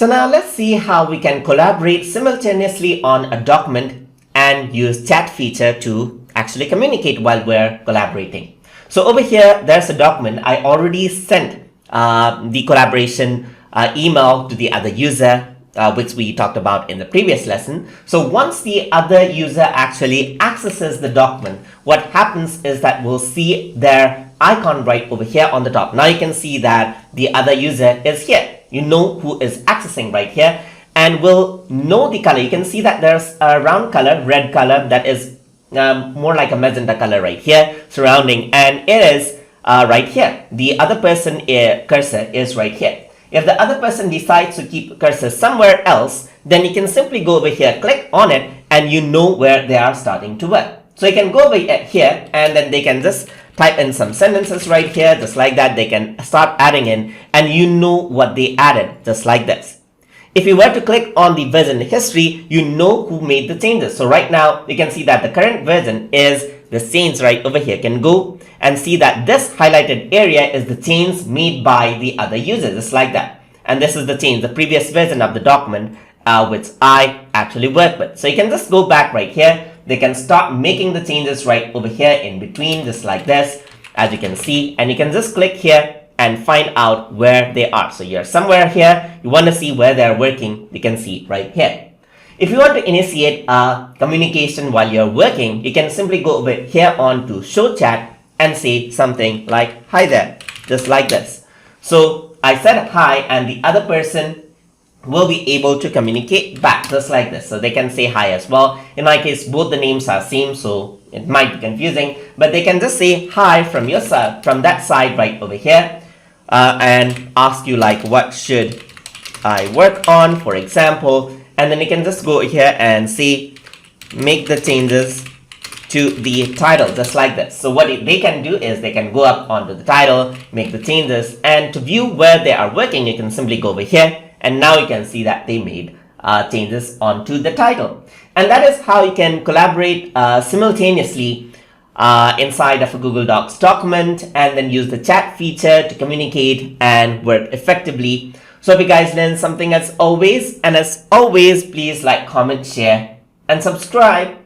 So now let's see how we can collaborate simultaneously on a document and use chat feature to actually communicate while we're collaborating. So over here, there's a document. I already sent the collaboration email to the other user, which we talked about in the previous lesson. So once the other user actually accesses the document, what happens is that we'll see their icon right over here on the top. Now you can see that the other user is here. You know who is accessing right here, and we'll know the color. You can see that there's a round color, red color, that is more like a magenta color right here surrounding, and it is right here. The other person cursor is right here. If the other person decides to keep cursor somewhere else, then you can simply go over here, click on it, and you know where they are starting to work. So you can go over here and then they can just type in some sentences right here, just like that. They can start adding in, and you know what they added, just like this. If you were to click on the version history, you know who made the changes. So right now, you can see that the current version is the change right over here. You can go and see that this highlighted area is the change made by the other user, just like that. And this is the change, the previous version of the document, which I actually work with. So you can just go back right here. They can start making the changes right over here in between, just like this, as you can see. And you can just click here and find out where they are. So you're somewhere here, you want to see where they're working, you can see right here. If you want to initiate a communication while you're working, you can simply go over here on to show chat and say something like, hi there, just like this. So I said hi, and the other person will be able to communicate back just like this. So they can say hi as well. In my case, both the names are same, so it might be confusing, but they can just say hi from your side, from that side right over here, and ask you like, what should I work on, for example, and then you can just go here and say, make the changes to the title, just like this. So what they can do is they can go up onto the title, make the changes, and to view where they are working, you can simply go over here. And now you can see that they made changes onto the title. And that is how you can collaborate simultaneously inside of a Google Docs document, and then use the chat feature to communicate and work effectively. So if you guys learned something as always, please like, comment, share, and subscribe.